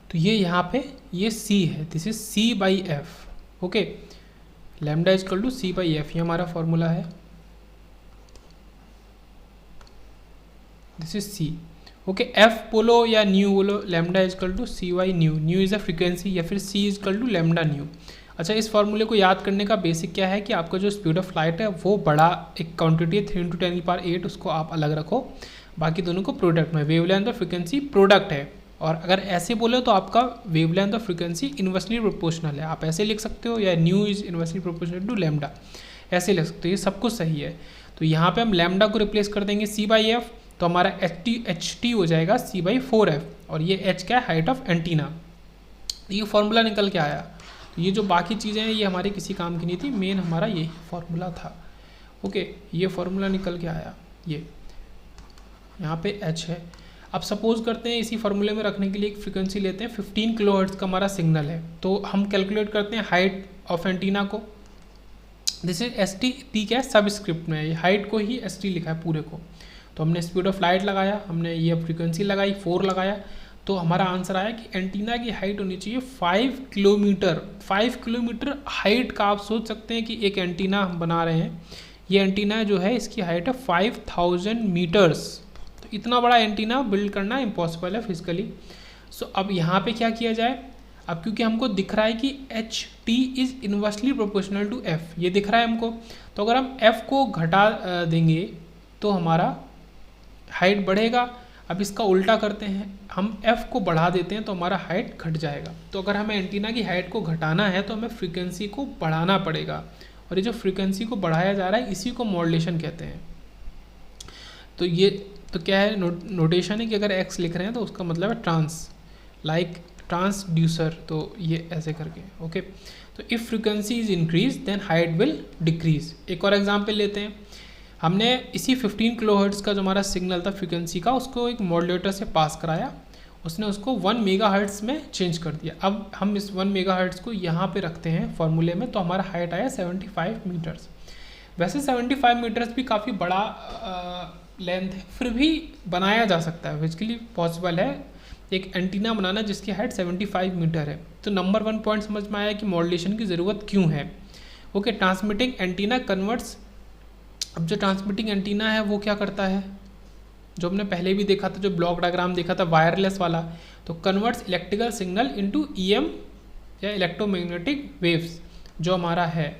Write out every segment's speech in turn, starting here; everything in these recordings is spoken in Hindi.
तो ये यहाँ पे ये c है, this is c by F. Okay, lambda is equal to c by F, ये हमारा फॉर्मूला है, this is c। Okay, F बोलो या न्यू बोलो, lambda is equal to C by nu, nu is a frequency, या फिर c is equal to lambda nu. अच्छा, इस फॉर्मूले को याद करने का बेसिक क्या है कि आपका जो स्पीड ऑफ लाइट है वो बड़ा एक क्वांटिटी है 3×10⁸, उसको आप अलग रखो, बाकी दोनों को प्रोडक्ट में, वेवलेंथ और फ्रीक्वेंसी प्रोडक्ट है। और अगर ऐसे बोले तो आपका वेवलेंथ और फ्रीक्वेंसी इन्वर्सली प्रोपोर्शनल है, आप ऐसे लिख सकते हो, या nu is inversely proportional to lambda, ऐसे लिख सकते हो, ये सब कुछ सही है। तो यहाँ पे हम लैम्डा को रिप्लेस कर देंगे c बाई एफ, तो हमारा एच टी हो जाएगा c बाई 4f, और ये h क्या है, हाइट ऑफ एंटीना। ये फॉर्मूला निकल के आया। तो ये जो बाकी चीज़ें हैं ये हमारे किसी काम की नहीं थी, मेन हमारा यही फॉर्मूला था। ओके, ये फॉर्मूला निकल के आया, ये यहाँ पे h है। अब सपोज करते हैं इसी फॉर्मूले में रखने के लिए एक फ्रीक्वेंसी लेते हैं, 15 किलोहर्ट्ज़ का हमारा सिग्नल है, तो हम कैलकुलेट करते हैं हाइट ऑफ एंटीना को, this is S T, T क्या है, सबस्क्रिप्ट में, हाइट को ही एस टी लिखा है पूरे को। तो हमने स्पीड ऑफ लाइट लगाया, हमने ये फ्रीक्वेंसी लगाई, 4 लगाया, तो हमारा आंसर आया कि एंटीना की हाइट होनी चाहिए 5 किलोमीटर। 5 किलोमीटर हाइट का आप सोच सकते हैं कि एक एंटीना हम बना रहे हैं, ये एंटीना जो है इसकी हाइट है 5000 मीटर्स। तो इतना बड़ा एंटीना बिल्ड करना इम्पॉसिबल है फिजिकली। सो अब यहाँ पे क्या किया जाए, अब क्योंकि हमको दिख रहा है कि H T is inversely proportional to F, ये दिख रहा है हमको, तो अगर हम एफ को घटा देंगे तो हमारा हाइट बढ़ेगा। अब इसका उल्टा करते हैं, हम f को बढ़ा देते हैं तो हमारा हाइट घट जाएगा। तो अगर हमें एंटीना की हाइट को घटाना है तो हमें फ्रीक्वेंसी को बढ़ाना पड़ेगा, और ये जो फ्रीक्वेंसी को बढ़ाया जा रहा है इसी को मॉड्यूलेशन कहते हैं। तो ये तो क्या है, नोटेशन है कि अगर x लिख रहे हैं तो उसका मतलब है ट्रांस, लाइक ट्रांसड्यूसर, तो ये ऐसे करके। ओके, तो if frequency is increase then height will decrease. एक और एग्जाम्पल लेते हैं, हमने इसी 15 किलोहर्ट्ज़ का जो हमारा सिग्नल था फ्रीक्वेंसी का, उसको एक मॉड्यूलेटर से पास कराया, उसने उसको 1 मेगाहर्ट्ज़ में चेंज कर दिया। अब हम इस 1 मेगाहर्ट्ज़ को यहाँ पे रखते हैं फॉर्मूले में, तो हमारा हाइट आया 75 मीटर्स। वैसे 75 मीटर्स भी काफ़ी बड़ा लेंथ है, फिर भी बनाया जा सकता है, फिजिकली पॉसिबल है एक एंटीना बनाना जिसकी हाइट 75 मीटर है। तो नंबर 1 पॉइंट समझ में आया कि मॉड्यूलेशन की ज़रूरत क्यों है। Okay, transmitting antenna converts. अब जो ट्रांसमिटिंग एंटीना है वो क्या करता है, जो हमने पहले भी देखा था, जो ब्लॉक डायग्राम देखा था वायरलेस वाला, तो converts electrical signal into EM या इलेक्ट्रोमैग्नेटिक वेव्स, जो हमारा है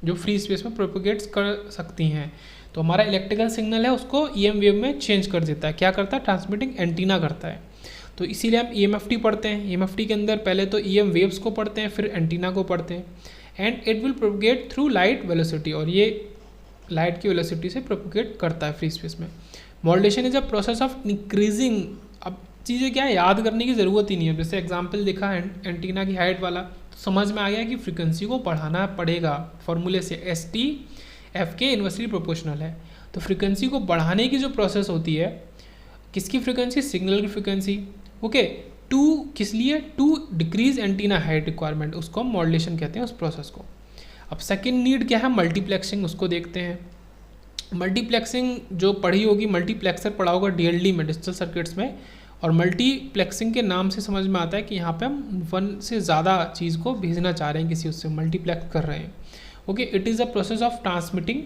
जो फ्री स्पेस में प्रोपोगेट्स कर सकती हैं। तो हमारा इलेक्ट्रिकल सिग्नल है उसको ईएम वेव में चेंज कर देता है, क्या करता है, ट्रांसमिटिंग एंटीना करता है। तो इसीलिए हम ईएमएफटी पढ़ते हैं, ईएमएफटी के अंदर पहले तो ईएम वेव्स को पढ़ते हैं, फिर एंटीना को पढ़ते हैं। And it will propagate through light velocity, और ये लाइट की वेलोसिटी से प्रोपोगेट करता है फ्री स्पेस में। Modulation is a process of increasing. अब चीज़ें क्या है, याद करने की ज़रूरत ही नहीं है। जैसे एग्जांपल देखा एंटीना की हाइट वाला, तो समझ में आ गया कि फ्रीक्वेंसी को बढ़ाना पड़ेगा फॉर्मूले से, एस टी एफ के इन्वर्सली प्रोपोर्शनल है। तो फ्रीक्वेंसी को बढ़ाने की जो प्रोसेस होती है, किसकी फ्रीक्वेंसी, सिग्नल की फ्रीक्वेंसी। ओके, टू किस लिए, to decrease antenna height requirement, उसको हम मॉड्यूलेशन कहते हैं उस प्रोसेस को। अब सेकंड नीड क्या है, मल्टीप्लेक्सिंग, उसको देखते हैं। मल्टीप्लेक्सिंग जो पढ़ी होगी, मल्टीप्लेक्सर पढ़ा होगा डीएलडी में, डिजिटल सर्किट्स में, और मल्टीप्लेक्सिंग के नाम से समझ में आता है कि यहाँ पे हम 1 से ज़्यादा चीज़ को भेजना चाह रहे हैं, किसी उससे मल्टीप्लेक्स कर रहे हैं। Okay, it is a process of transmitting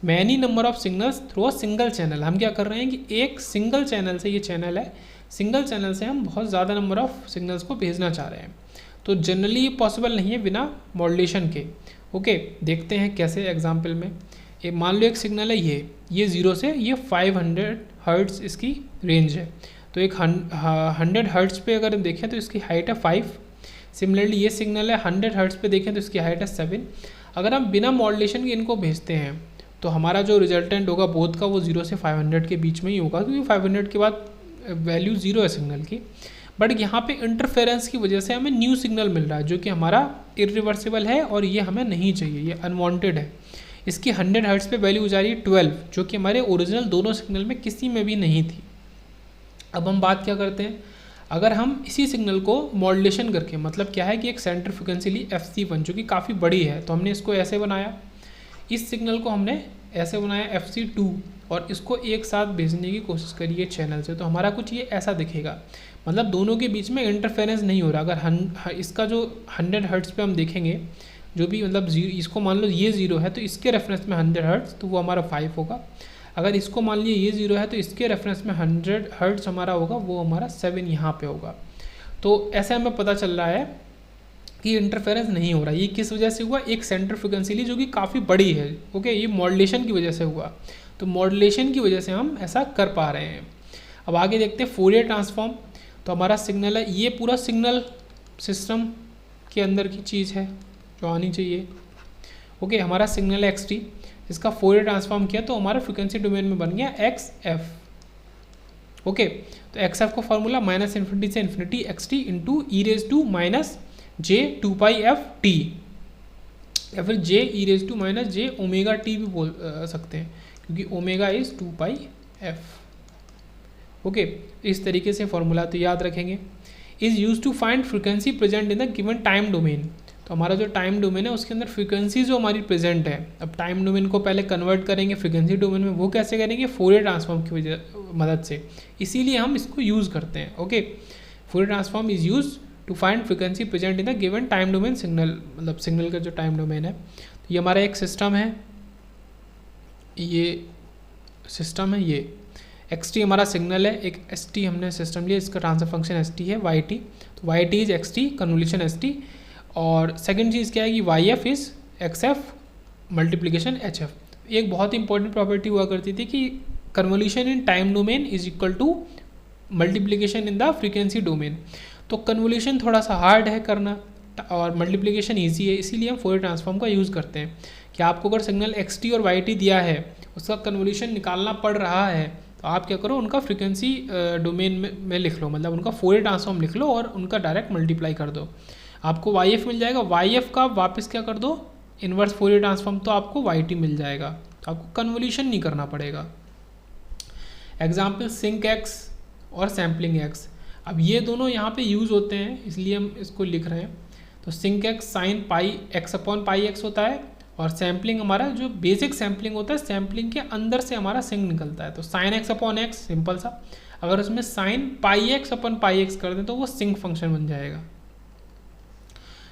many number of signals through a single channel. हम क्या कर रहे हैं कि एक सिंगल चैनल से, ये चैनल है, सिंगल चैनल से हम बहुत ज़्यादा नंबर ऑफ सिग्नल्स को भेजना चाह रहे हैं। तो जनरली ये पॉसिबल नहीं है बिना मॉड्यूलेशन के। ओके, देखते हैं कैसे एग्जाम्पल में। मान लो एक सिग्नल है ये 0 से ये 500 हर्ट्ज़ इसकी रेंज है। तो एक 100 हर्ट्ज़ पे अगर देखें तो इसकी हाइट है 5। सिमिलरली ये सिग्नल है 100 हर्ट्ज़ पे देखें तो इसकी हाइट है 7। अगर हम बिना मॉड्यूलेशन के इनको भेजते हैं तो हमारा जो रिजल्टेंट होगा बोथ का वो 0 से 500 के बीच में ही होगा, क्योंकि 500 के बाद वैल्यू 0 है सिग्नल की। बट यहाँ पे इंटरफेरेंस की वजह से हमें न्यू सिग्नल मिल रहा है जो कि हमारा इरिवर्सिबल है, और ये हमें नहीं चाहिए, ये अनवांटेड है। इसकी 100 हर्ट्ज़ पे वैल्यू जा रही है 12, जो कि हमारे ओरिजिनल दोनों सिग्नल में किसी में भी नहीं थी। अब हम बात क्या करते हैं, अगर हम इसी सिग्नल को मॉड्यूलेशन करके, मतलब क्या है कि एक सेंटर फ्रिक्वेंसी ली FC1 जो कि काफ़ी बड़ी है, तो हमने इसको ऐसे बनाया, इस सिग्नल को हमने ऐसे बनाया FC2 और इसको एक साथ भेजने की कोशिश करिए चैनल से, तो हमारा कुछ ये ऐसा दिखेगा। मतलब दोनों के बीच में इंटरफेरेंस नहीं हो रहा। अगर इसका जो 100 हर्ट्ज़ पे हम देखेंगे, जो भी मतलब इसको मान लो ये 0 है तो इसके रेफरेंस में 100 हर्ट्ज़, तो वो हमारा 5 होगा। अगर इसको मान लिया ये 0 है तो इसके रेफरेंस में 100 हर्ट्ज़ हमारा होगा, वो हमारा 7 यहाँ पे होगा। तो ऐसे हमें पता चल रहा है कि इंटरफेरेंस नहीं हो रहा। ये किस वजह से हुआ? एक सेंटर फ्रिक्वेंसी ली जो कि काफ़ी बड़ी है। ओके, ये मॉड्यूलेशन की वजह से हुआ। तो मॉड्यूलेशन की वजह से हम ऐसा कर पा रहे हैं। अब आगे देखते हैं फोरियर ट्रांसफॉर्म। तो हमारा सिग्नल है, ये पूरा सिग्नल सिस्टम के अंदर की चीज़ है जो आनी चाहिए। ओके, हमारा सिग्नल है XT, इसका फोरियर ट्रांसफॉर्म किया तो हमारा फ्रिक्वेंसी डोमेन में बन गया XF। ओके, तो XF का फॉर्मूला -इन्फिनिटी से इन्फिनिटी XT इंटू e⁻j2πft या फिर j e⁻j भी बोल सकते हैं, क्योंकि ओमेगा इज 2πf। ओके, इस तरीके से फॉर्मूला तो याद रखेंगे। Is use to find frequency present in the given time domain. तो हमारा जो टाइम डोमेन है उसके अंदर फ्रिक्वेंसी जो हमारी प्रेजेंट है, अब टाइम डोमेन को पहले कन्वर्ट करेंगे फ्रिक्वेंसी डोमेन में, वो कैसे करेंगे? फोरियर ट्रांसफॉर्म की मदद से। इसीलिए हम इसको यूज़ करते हैं। Okay, Fourier transform is use to find frequency present in the given time domain signal, मतलब सिग्नल का जो टाइम डोमेन है। तो ये हमारा एक सिस्टम है, ये सिस्टम है, ये XT हमारा सिग्नल है, एक ST हमने सिस्टम लिया, इसका ट्रांसफर फंक्शन ST है YT। तो YT is XT convolution ST। और सेकंड चीज़ क्या है कि YF is XF multiplication HF। एक बहुत ही इंपॉर्टेंट प्रॉपर्टी हुआ करती थी कि convolution in time domain is equal to multiplication in the frequency domain. तो कन्वोल्यूशन थोड़ा सा हार्ड है करना और मल्टीप्लिकेशन ईजी है, इसीलिए हम फोरियर ट्रांसफॉर्म का यूज़ करते हैं। कि आपको अगर सिग्नल XT और YT दिया है, उसका कन्वोल्यूशन निकालना पड़ रहा है, तो आप क्या करो, उनका फ्रीक्वेंसी डोमेन में लिख लो, मतलब उनका फोरियर ट्रांसफॉर्म लिख लो और उनका डायरेक्ट मल्टीप्लाई कर दो, आपको YF मिल जाएगा। YF का वापस क्या कर दो, इन्वर्स फोरियर ट्रांसफॉर्म, तो आपको YT मिल जाएगा। तो आपको कन्वोल्यूशन नहीं करना पड़ेगा। एग्जाम्पल सिंक X और सैम्पलिंग X। अब ये दोनों यहाँ पे यूज़ होते हैं, इसलिए हम इसको लिख रहे हैं। तो sink X sine pi x/πx होता है, और सैम्पलिंग हमारा जो बेसिक सैम्पलिंग होता है, सैम्पलिंग के अंदर से हमारा सिंक निकलता है। तो साइन x/x सिंपल सा, अगर उसमें साइन πx/πx कर दें तो वो सिंक फंक्शन बन जाएगा।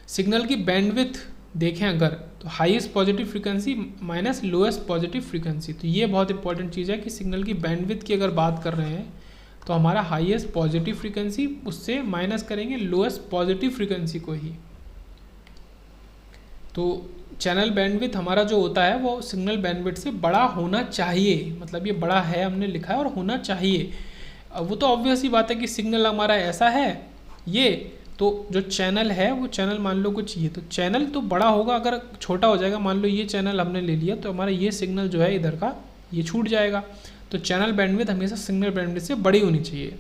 सिग्नल की बैंडविड्थ देखें अगर, तो highest positive frequency minus lowest positive frequency. तो ये बहुत इंपॉर्टेंट चीज़ है कि सिग्नल की बैंडविड्थ की अगर बात कर रहे हैं तो हमारा हाईएस्ट पॉजिटिव फ्रीक्वेंसी उससे माइनस करेंगे लोएस्ट पॉजिटिव फ्रीक्वेंसी को ही। तो चैनल बैंडविड्थ हमारा जो होता है वो सिग्नल बैंडविड्थ से बड़ा होना चाहिए, मतलब ये बड़ा है हमने लिखा है और होना चाहिए। अब वो तो ऑब्वियस ही बात है कि सिग्नल हमारा ऐसा है ये, तो जो चैनल है वो चैनल मान लो कुछ ये, तो चैनल तो बड़ा होगा। अगर छोटा हो जाएगा, मान लो ये चैनल हमने ले लिया, तो हमारा ये सिग्नल जो है इधर का ये छूट जाएगा। तो चैनल बैंडविड्थ हमेशा सिग्नल बैंडविड्थ से बड़ी होनी चाहिए।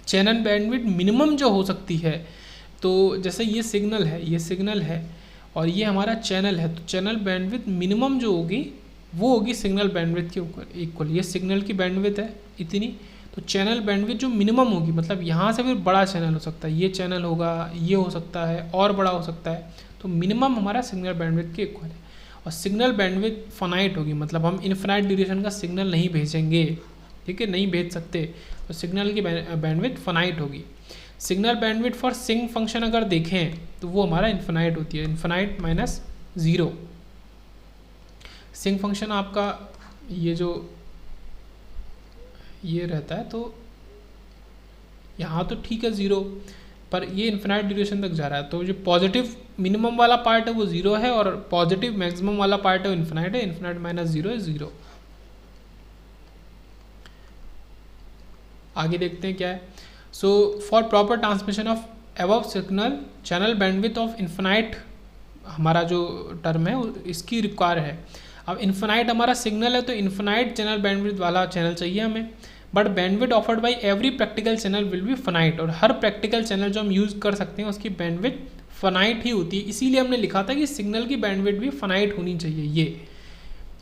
चैनल बैंडविड्थ मिनिमम जो हो सकती है, तो जैसे ये सिग्नल है और ये हमारा चैनल है, तो चैनल बैंडविड्थ मिनिमम जो होगी वो होगी सिग्नल बैंडविड्थ के ऊपर इक्वल। ये सिग्नल की बैंडविड्थ है इतनी, तो चैनल बैंडविड्थ जो मिनिमम होगी, मतलब यहाँ से फिर बड़ा चैनल हो सकता है, ये चैनल होगा, ये हो सकता है और बड़ा हो सकता है, तो मिनिमम हमारा सिग्नल बैंडविड्थ के इक्वल है। और सिग्नल बैंडविड्थ फाइनाइट होगी, मतलब हम इनफिनाइट ड्यूरेशन का सिग्नल नहीं भेजेंगे, ठीक है, नहीं भेज सकते, तो सिग्नल की बैंडविड्थ फाइनाइट होगी। Signal bandwidth for sinc function अगर देखें तो वो हमारा इन्फिनाइट होती है, इन्फिनाइट माइनस 0। सिंक फंक्शन आपका ये जो ये रहता है, तो यहाँ तो ठीक है 0, पर ये इन्फिनाइट ड्यूरेशन तक जा रहा है, तो जो पॉजिटिव मिनिमम वाला पार्ट है वो 0 है और पॉजिटिव मैक्सिमम वाला पार्ट है वो इन्फिनाइट है। इन्फिनाइट माइनस 0 है 0। आगे देखते हैं क्या है। So for proper transmission of above signal channel bandwidth of infinite हमारा जो टर्म है इसकी रिक्वायर है। अब इन्फिनाइट हमारा सिग्नल है, तो इन्फिनाइट चैनल बैंडविड्थ वाला चैनल चाहिए हमें, but bandwidth offered by every practical channel will be finite. और हर प्रैक्टिकल चैनल जो हम यूज़ कर सकते हैं उसकी बैंडविड्थ फाइनाइट ही होती है, इसीलिए हमने लिखा था कि सिग्नल की बैंडविड्थ भी फाइनाइट होनी चाहिए ये।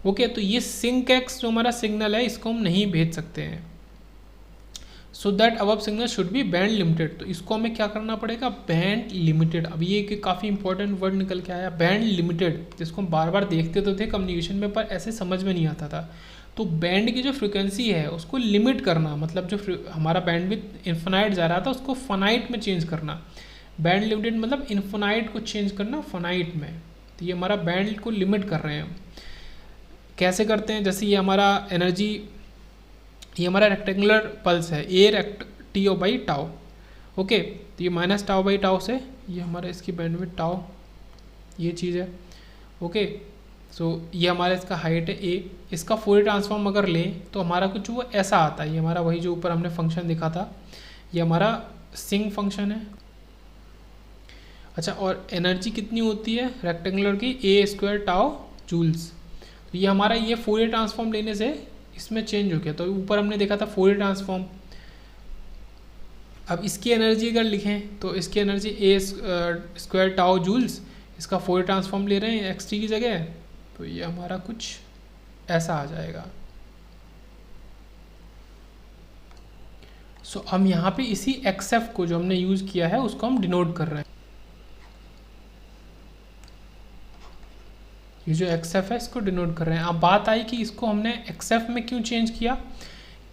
ओके, तो ये सिंक एक्स जो हमारा सिग्नल है इसको हम नहीं भेज सकते हैं। So that above signal should be band limited. तो इसको हमें क्या करना पड़ेगा, बैंड लिमिटेड। अब ये काफ़ी इंपॉर्टेंट वर्ड निकल के आया, बैंड लिमिटेड, जिसको हम बार बार देखते तो थे कम्युनिकेशन में, पर ऐसे समझ में नहीं आता था। तो बैंड की जो फ्रिक्वेंसी है उसको लिमिट करना, मतलब जो हमारा बैंडविड्थ इन्फिनाइट जा रहा था उसको फाइनाइट में चेंज करना। बैंड लिमिटेड मतलब इन्फिनाइट को चेंज करना फाइनाइट में। तो ये हमारा बैंड को लिमिट कर रहे हैं हम। कैसे करते हैं, जैसे ये हमारा एनर्जी, ये हमारा रेक्टेंगुलर पल्स है, A T O by tau, okay. तो ये माइनस टाउ बाई टाउ से ये हमारा इसकी बैंडविड्थ टाउ, ये चीज़ है, ओके। सो ये हमारा इसका हाइट है ए। इसका फुल ट्रांसफॉर्म अगर लें तो हमारा कुछ वो ऐसा आता है, ये हमारा वही जो ऊपर हमने फंक्शन दिखा था, ये हमारा सिंक फंक्शन है। अच्छा, और एनर्जी कितनी होती है रेक्टेंगुलर की, ए स्क्वायर टाउ जूल्स। तो ये हमारा ये फोरियर ट्रांसफॉर्म लेने से इसमें चेंज हो गया। तो ऊपर हमने देखा था फोरियर ट्रांसफॉर्म। अब इसकी एनर्जी अगर लिखें तो इसकी एनर्जी ए स्क्वायर टाउ जूल्स, इसका फोरियर ट्रांसफॉर्म ले रहे हैं एक्स टी की जगह, तो ये हमारा कुछ ऐसा आ जाएगा। सो हम यहाँ पे इसी एक्स एफ को जो हमने यूज़ किया है उसको हम डिनोट कर रहे हैं। ये जो एक्स एफ है इसको डिनोट कर रहे हैं। अब बात आई कि इसको हमने एक्स एफ में क्यों चेंज किया,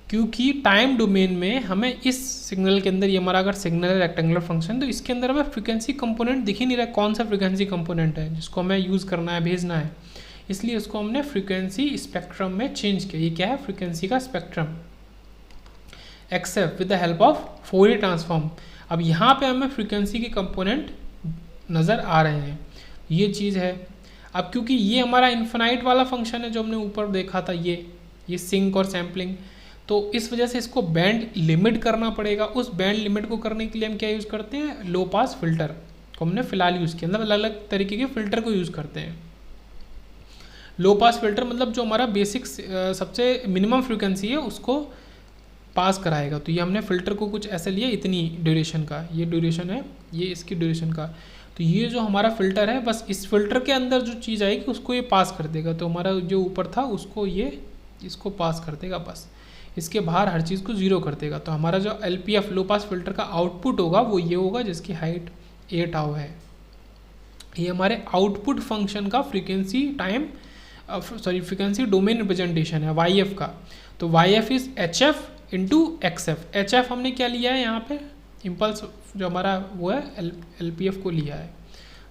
क्योंकि टाइम डोमेन में हमें इस सिग्नल के अंदर, ये हमारा अगर सिग्नल है रेक्टेंगुलर फंक्शन, तो इसके अंदर हमें फ्रीक्वेंसी कंपोनेंट दिख ही नहीं रहा, कौन सा फ्रीक्वेंसी कंपोनेंट है जिसको हमें यूज़ करना है, भेजना है। इसलिए उसको हमने फ्रीक्वेंसी स्पेक्ट्रम में चेंज किया। ये क्या है, फ्रीक्वेंसी का spectrum x F with the help of Fourier transform. अब यहाँ पे हमें फ्रीक्वेंसी के कंपोनेंट नज़र आ रहे हैं, ये चीज़ है। अब क्योंकि ये हमारा इन्फिनाइट वाला फंक्शन है जो हमने ऊपर देखा था, ये सिंक और सैम्पलिंग, तो इस वजह से इसको बैंड लिमिट करना पड़ेगा। उस बैंड लिमिट को करने के लिए हम क्या यूज़ करते हैं, लो पास फिल्टर को हमने फिलहाल यूज़ किया, मतलब अलग अलग तरीके के फिल्टर को यूज़ करते हैं। लो पास फिल्टर मतलब जो हमारा बेसिक सबसे मिनिमम फ्रीक्वेंसी है उसको पास कराएगा। तो ये हमने फ़िल्टर को कुछ ऐसे लिया, इतनी ड्यूरेशन का, ये ड्यूरेशन है, ये इसकी ड्यूरेशन का। तो ये जो हमारा फ़िल्टर है, बस इस फिल्टर के अंदर जो चीज़ आएगी उसको ये पास कर देगा। तो हमारा जो ऊपर था उसको ये इसको पास कर देगा, बस इसके बाहर हर चीज़ को ज़ीरो कर देगा। तो हमारा जो LPF लो पास फिल्टर का आउटपुट होगा वो ये होगा, जिसकी हाइट 8 टाउ है। ये हमारे आउटपुट फंक्शन का फ्रीक्वेंसी फ्रीक्वेंसी डोमेन रिप्रेजेंटेशन है YF का। तो YF is HF into XF। HF हमने क्या लिया है यहाँ पे, इम्पल्स जो हमारा वो है LPF को लिया है।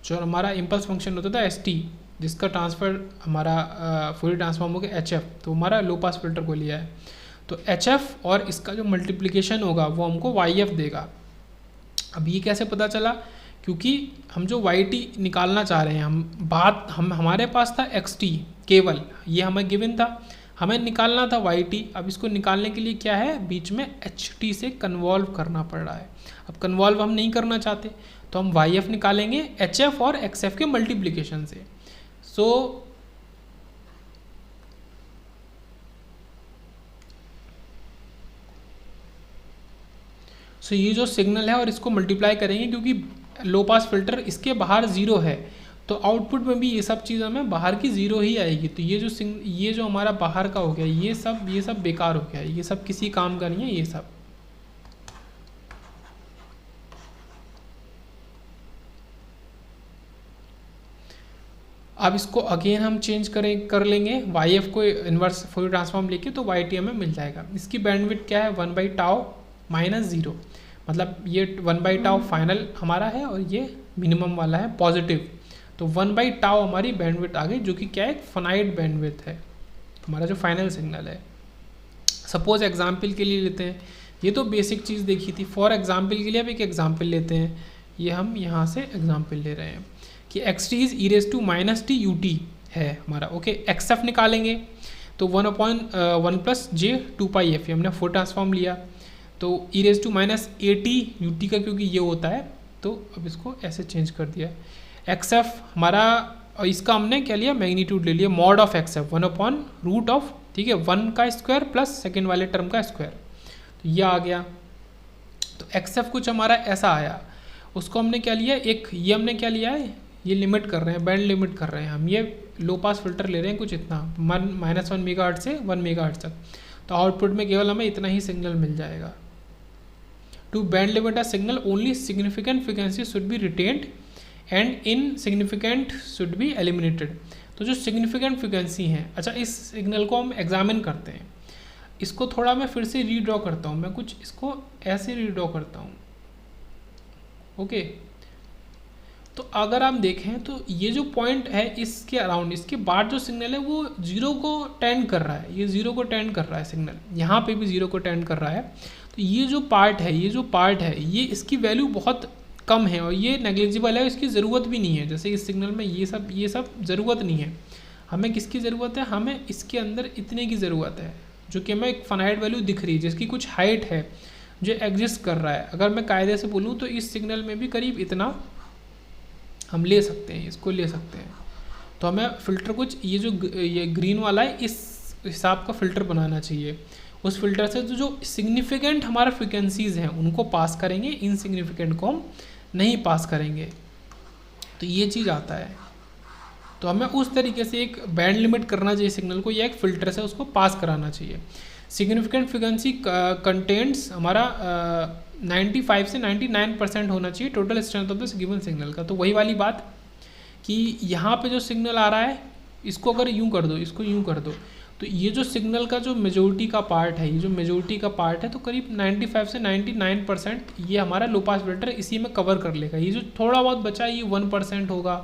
जो हमारा इम्पल्स फंक्शन होता था ST, जिसका ट्रांसफ़र हमारा फुल ट्रांसफॉर्म हो गया HF, तो हमारा लो पास फिल्टर को लिया है। तो HF और इसका जो मल्टीप्लिकेशन होगा वो हमको YF देगा। अब ये कैसे पता चला, क्योंकि हम जो YT निकालना चाह रहे हैं, हमारे पास था XT केवल, ये हमें गिवन था, हमें निकालना था YT। अब इसको निकालने के लिए क्या है, बीच में HT से कन्वॉल्व करना पड़ रहा है। अब कन्वॉल्व हम नहीं करना चाहते तो हम YF निकालेंगे HF और XF के मल्टीप्लिकेशन से। सो ये जो सिग्नल है और इसको मल्टीप्लाई करेंगे, क्योंकि लो पास फिल्टर इसके बाहर ज़ीरो है, तो आउटपुट में भी ये सब चीज़ हमें बाहर की ज़ीरो ही आएगी। तो ये जो हमारा बाहर का हो गया, ये सब बेकार हो गया, ये सब किसी काम का नहीं है ये सब। अब इसको अगेन हम चेंज कर लेंगे YF को इन्वर्स फुल ट्रांसफॉर्म लेके, तो YT हमें मिल जाएगा। इसकी बैंडविड्थ क्या है, 1/टाउ माइनस 0, मतलब ये 1/टाउ फाइनल हमारा है और ये मिनिमम वाला है पॉजिटिव। तो 1/टाउ हमारी बैंडविड्थ आ गई, जो कि क्या है, फाइनाइट बैंडविड्थ है, हमारा जो फाइनल सिग्नल है। सपोज एग्जाम्पल के लिए लेते हैं, ये तो बेसिक चीज़ देखी थी, फॉर एग्जाम्पल के लिए अब एक एग्जाम्पल लेते हैं। ये हम यहाँ से एग्जाम्पल ले रहे हैं कि xt इज़ e⁻t ut है हमारा, ओके। XF निकालेंगे तो 1/1 + j 2πf, हमने फुल ट्रांसफॉर्म लिया। तो e⁻at ut का क्योंकि ये होता है, तो अब इसको ऐसे चेंज कर दिया। XF हमारा, और इसका हमने क्या लिया, मैग्नीट्यूड ले लिया, मॉड ऑफ XF 1/√, ठीक है, 1 का स्क्वायर प्लस सेकेंड वाले टर्म का स्क्वायर, तो ये आ गया। तो XF कुछ हमारा ऐसा आया, उसको हमने क्या लिया, ये हमने क्या लिया है, ये लिमिट कर रहे हैं, बैंड लिमिट कर रहे हैं हम, ये लो पास फिल्टर ले रहे हैं कुछ इतना, -1 मेगाहर्ट्ज़ से 1 मेगाहर्ट्ज़ तक। तो आउटपुट में केवल हमें इतना ही सिग्नल मिल जाएगा, to band limit a signal only significant frequency should be retained and insignificant should be eliminated. तो जो सिग्निफिकेंट फ्रिक्वेंसी हैं, अच्छा इस सिग्नल को हम एग्जामिन करते हैं, इसको थोड़ा मैं फिर से रीड्रॉ करता हूँ, मैं कुछ इसको ऐसे रीड्रॉ करता हूँ। ओके, तो अगर आप देखें तो ये जो पॉइंट है इसके अराउंड, इसके बाद जो सिग्नल है वो जीरो को टेंड कर रहा है, ये जीरो को टेंड कर रहा है सिग्नल, यहाँ पे भी जीरो को टेंड कर रहा है। तो ये जो पार्ट है, ये इसकी वैल्यू बहुत कम है और ये नेग्लिजिबल है, इसकी ज़रूरत भी नहीं है। जैसे इस सिग्नल में ये सब ज़रूरत नहीं है। हमें किसकी ज़रूरत है? हमें इसके अंदर इतने की ज़रूरत है जो कि हमें एक फाइनाइट वैल्यू दिख रही है, जिसकी कुछ हाइट है जो एग्जिस्ट कर रहा है। अगर मैं कायदे से बोलूँ तो इस सिग्नल में भी करीब इतना हम ले सकते हैं, इसको ले सकते हैं। तो हमें फ़िल्टर कुछ ये ग्रीन वाला है, इस हिसाब का फ़िल्टर बनाना चाहिए। उस फिल्टर से जो सिग्निफिकेंट हमारा फ्रिक्वेंसीज़ हैं उनको पास करेंगे, इनसिग्निफिकेंट को हम नहीं पास करेंगे। तो ये चीज़ आता है। तो हमें उस तरीके से एक बैंड लिमिट करना चाहिए सिग्नल को, या एक फ़िल्टर से उसको पास कराना चाहिए। सिग्निफिकेंट फ्रिक्वेंसी कंटेंट्स हमारा 95 से 99% होना चाहिए total strength of the given signal का। तो वही वाली बात कि यहाँ पे जो सिग्नल आ रहा है इसको अगर यूँ कर दो, इसको यूँ कर दो, तो ये जो सिग्नल का जो मेजोरिटी का पार्ट है, तो करीब 95 से 99% ये हमारा लो पास फिल्टर इसी में कवर कर लेगा। ये जो थोड़ा बहुत बचा है ये 1% होगा,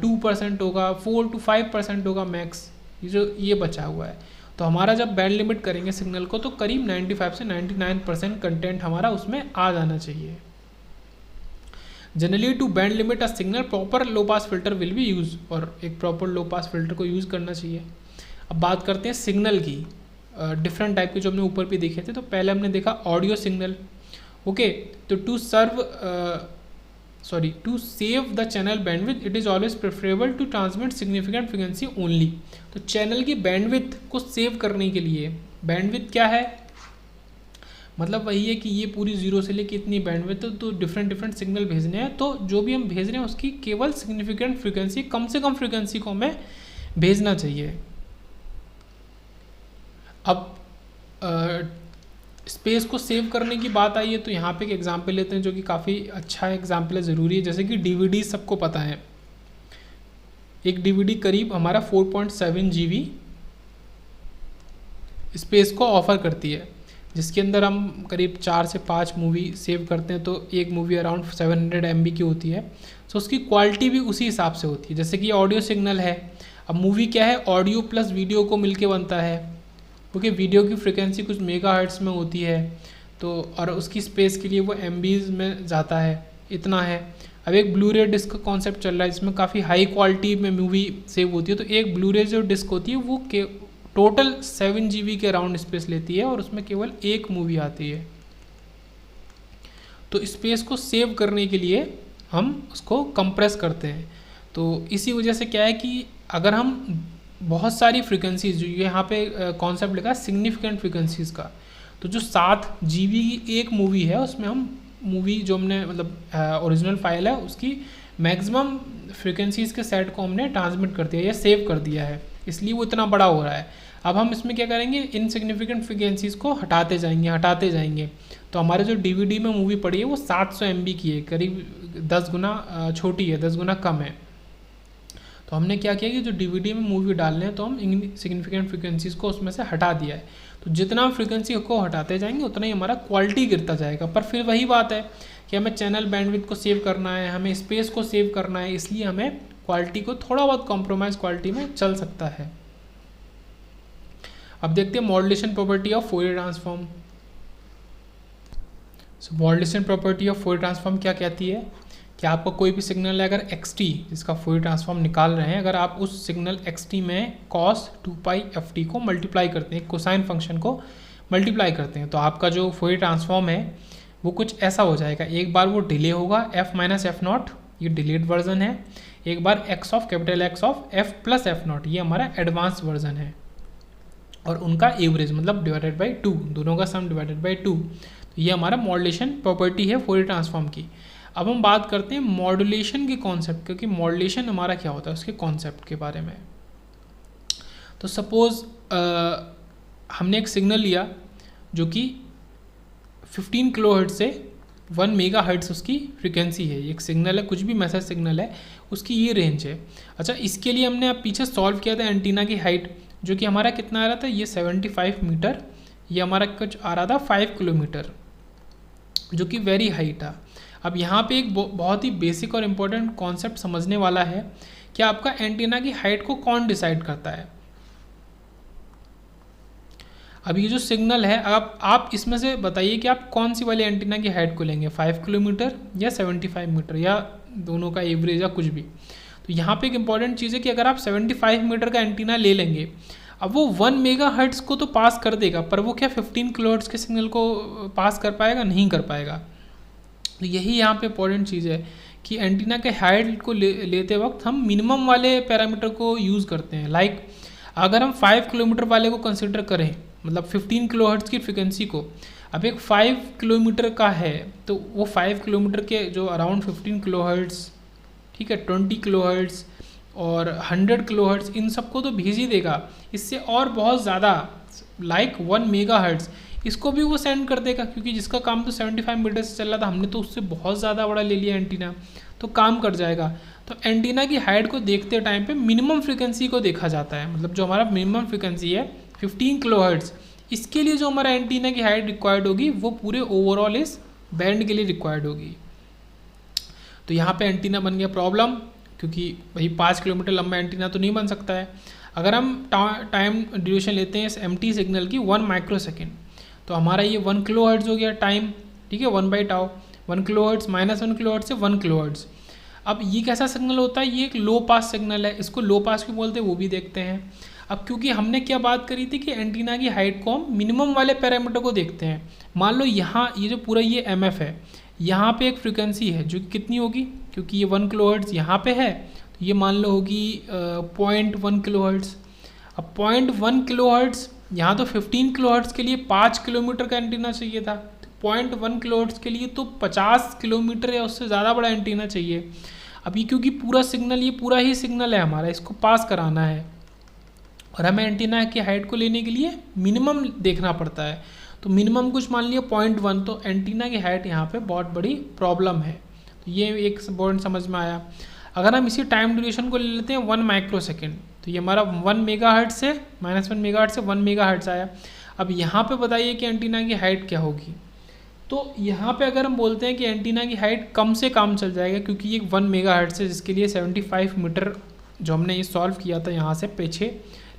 2% होगा, 4 to 5% होगा मैक्स, ये बचा हुआ है। तो हमारा जब बैंड लिमिट करेंगे सिग्नल को तो करीब 95 से 99% कंटेंट हमारा उसमें आ जाना चाहिए। Generally to band limit a signal proper low pass filter will be use, और एक प्रॉपर लो पास फिल्टर को यूज़ करना चाहिए। अब बात करते हैं सिग्नल की, डिफरेंट टाइप के जो हमने ऊपर भी देखे थे। तो पहले हमने देखा ऑडियो सिग्नल। ओके, तो to save the channel bandwidth it is always preferable to transmit significant frequency only. तो चैनल की बैंडविड्थ को सेव करने के लिए, बैंडविड्थ क्या है? मतलब वही है कि ये पूरी जीरो से लेके इतनी बैंडविड्थ, तो डिफरेंट सिग्नल भेजने हैं। तो जो भी हम भेज रहे हैं उसकी केवल सिग्निफिकेंट फ्रिक्वेंसी, कम से कम फ्रिक्वेंसी को हमें भेजना चाहिए। अब स्पेस को सेव करने की बात आई है तो यहाँ पे एक एग्जांपल लेते हैं जो कि काफ़ी अच्छा एग्जांपल है, ज़रूरी है। जैसे कि डीवीडी सबको पता है, एक डीवीडी करीब हमारा 4.7 GB स्पेस को ऑफ़र करती है, जिसके अंदर हम करीब 4 से 5 मूवी सेव करते हैं। तो एक मूवी अराउंड 700 MB की होती है। तो उसकी क्वालिटी भी उसी हिसाब से होती है। जैसे कि ऑडियो सिग्नल है, अब मूवी क्या है, ऑडियो प्लस वीडियो को मिलके बनता है। क्योंकि वीडियो की फ्रिक्वेंसी कुछ मेगाहर्ट्ज़ में होती है, तो और उसकी स्पेस के लिए वो MBs में जाता है, इतना है। अब एक ब्लू-रे डिस्क का कॉन्सेप्ट चल रहा है जिसमें काफ़ी हाई क्वालिटी में मूवी सेव होती है। तो एक ब्लू-रे जो डिस्क होती है वो टोटल 7 GB के अराउंड स्पेस लेती है और उसमें केवल एक मूवी आती है। तो स्पेस को सेव करने के लिए हम उसको कंप्रेस करते हैं। तो इसी वजह से क्या है कि अगर हम बहुत सारी फ्रिक्वेंसीज, जो यहाँ पे कॉन्सेप्ट लिखा है सिग्निफिकेंट फ्रिक्वेंसीज़ का, तो जो 7 GB की एक मूवी है उसमें हम मूवी जो हमने मतलब ओरिजिनल फाइल है उसकी मैक्सिमम फ्रिक्वेंसीज़ के सेट को हमने ट्रांसमिट कर दिया या सेव कर दिया है, इसलिए वो इतना बड़ा हो रहा है। अब हम इसमें क्या करेंगे, इनसिग्निफिकेंट फ्रिक्वेंसीज़ को हटाते जाएंगे। तो हमारे जो DVD में मूवी पड़ी है वो 700 MB की है, करीब 10 गुना छोटी है, 10 गुना कम है। तो हमने क्या किया कि जो DVD में मूवी डालने हैं तो हम सिग्निफिकेंट फ्रिक्वेंसीज़ को उसमें से हटा दिया है। तो जितना हम फ्रिक्वेंसी को हटाते जाएंगे उतना ही हमारा क्वालिटी गिरता जाएगा। पर फिर वही बात है कि हमें चैनल बैंडविड्थ को सेव करना है, हमें स्पेस को सेव करना है, इसलिए हमें क्वालिटी को थोड़ा बहुत कॉम्प्रोमाइज़ क्वालिटी में चल सकता है। अब देखते हैं modulation property of Fourier transform. So modulation property of Fourier transform क्या कहती है कि आपको कोई भी सिग्नल है, अगर xt जिसका फोरियर ट्रांसफॉर्म निकाल रहे हैं, अगर आप उस सिग्नल xt में cos 2π/ft को मल्टीप्लाई करते हैं, कोसाइन फंक्शन को मल्टीप्लाई करते हैं, तो आपका जो फोरियर ट्रांसफॉर्म है वो कुछ ऐसा हो जाएगा। एक बार वो डिले होगा f-f0, ये डिलेड वर्जन है। एक बार x of f plus f0, ये हमारा एडवांस वर्जन है। और उनका एवरेज मतलब डिवाइडेड बाई 2, दोनों का सम डिवाइडेड बाई 2। तो ये हमारा मॉड्यूलेशन प्रॉपर्टी है फोरियर ट्रांसफॉर्म की। अब हम बात करते हैं मॉड्यूलेशन के कॉन्सेप्ट, क्योंकि मॉड्यूलेशन हमारा क्या होता है उसके कॉन्सेप्ट के बारे में। तो सपोज़ हमने एक सिग्नल लिया जो कि 15 किलोहर्ट्ज़ से 1 मेगाहर्ट्ज़ उसकी फ्रीक्वेंसी है, एक सिग्नल है, कुछ भी मैसेज सिग्नल है, उसकी ये रेंज है। अच्छा, इसके लिए हमने अब पीछे सॉल्व किया था एंटीना की हाइट, जो कि हमारा कितना आ रहा था, ये 75 मीटर, ये हमारा कुछ आ रहा था 5 किलोमीटर, जो कि वेरी हाई था। अब यहाँ पे एक बहुत ही बेसिक और इम्पोर्टेंट कॉन्सेप्ट समझने वाला है कि आपका एंटीना की हाइट को कौन डिसाइड करता है। अब ये जो सिग्नल है, आप इसमें से बताइए कि आप कौन सी वाली एंटीना की हाइट को लेंगे, 5 किलोमीटर या 75 मीटर या दोनों का एवरेज या कुछ भी। तो यहाँ पे एक इम्पॉर्टेंट चीज़ है कि अगर आप 75 मीटर का एंटीना ले लेंगे, अब वो 1 मेगाहर्ट्ज़ को तो पास कर देगा, पर वो क्या 15 किलोहर्ट्ज़ के सिग्नल को पास कर पाएगा, नहीं कर पाएगा। तो यही यहाँ पे इम्पॉर्टेंट चीज़ है कि एंटीना के हाइट को लेते वक्त हम मिनिमम वाले पैरामीटर को यूज़ करते हैं। लाइक अगर हम 5 किलोमीटर वाले को कंसिडर करें, मतलब 15 किलोहर्ट्ज़ की फ्रिक्वेंसी को, अब एक 5 किलोमीटर का है तो वो 5 किलोमीटर के जो अराउंड 15 किलोहर्ट्ज़, ठीक है, 20 किलोहर्ट्ज़ और 100 किलोहर्ट्ज़, इन सबको तो भेज ही देगा। इससे और बहुत ज़्यादा लाइक 1 मेगाहर्ट्ज़ इसको भी वो सेंड कर देगा, क्योंकि जिसका काम तो 75 मीटर से चल रहा था, हमने तो उससे बहुत ज़्यादा बड़ा ले लिया एंटीना, तो काम कर जाएगा। तो एंटीना की हाइट को देखते टाइम पे मिनिमम फ्रीक्वेंसी को देखा जाता है, मतलब जो हमारा मिनिमम फ्रीक्वेंसी है 15 किलोहर्ट्ज़, इसके लिए जो हमारा एंटीना की हाइट रिक्वायर्ड होगी वो पूरे ओवरऑल इस बैंड के लिए रिक्वायर्ड होगी। तो यहाँ पे एंटीना बन गया प्रॉब्लम, क्योंकि भाई 5 किलोमीटर लंबा एंटीना तो नहीं बन सकता है। अगर हम टाइम ड्यूरेशन लेते हैं इस एम्प्टी सिग्नल की 1 माइक्रोसेकेंड, तो हमारा ये 1 किलोहर्ट्ज़ हो गया टाइम, ठीक है, 1/टाउ, 1 किलोहर्ट्ज़ माइनस 1 किलोहर्ट्ज़ से 1 किलोहर्ट्ज़। अब ये कैसा सिग्नल होता है, ये एक लो पास सिग्नल है, इसको लो पास क्यों बोलते हैं वो भी देखते हैं। अब क्योंकि हमने क्या बात करी थी कि एंटीना की हाइट को हम मिनिमम वाले पैरामीटर को देखते हैं। मान लो यहाँ ये जो पूरा ये MF है, यहाँ पे एक फ्रीक्वेंसी है जो कितनी होगी, क्योंकि ये 1 किलोहर्ट्ज़ यहाँ पे है, तो ये मान लो होगी 0.1 किलोहर्ट्ज़। अब 0.1 किलोहर्ट्ज़, यहाँ तो 15 किलोहर्ट्ज़ के लिए 5 किलोमीटर का एंटीना चाहिए था, 0.1 किलोहर्ट्ज़ के लिए तो 50 किलोमीटर या उससे ज़्यादा बड़ा एंटीना चाहिए। अभी क्योंकि पूरा सिग्नल, ये पूरा ही सिग्नल है हमारा, इसको पास कराना है और हमें एंटीना की हाइट को लेने के लिए मिनिमम देखना पड़ता है। तो मिनिमम कुछ मान लिया 0.1, तो एंटीना की हाइट यहाँ पे बहुत बड़ी प्रॉब्लम है। तो ये एक पॉइंट समझ में आया। अगर हम इसी टाइम ड्यूरेशन को ले लेते हैं 1 माइक्रोसेकेंड, तो ये हमारा 1 मेगाहर्ट्ज़ से -1 मेगाहर्ट्ज़ से 1 मेगाहर्ट्ज़ आया। अब यहाँ पे बताइए कि एंटीना की हाइट क्या होगी। तो यहाँ पे अगर हम बोलते हैं कि एंटीना की हाइट कम से काम चल जाएगा, क्योंकि ये 1 मेगाहर्ट्ज़ है, जिसके लिए 75 मीटर जो हमने ये सॉल्व किया था यहाँ से पीछे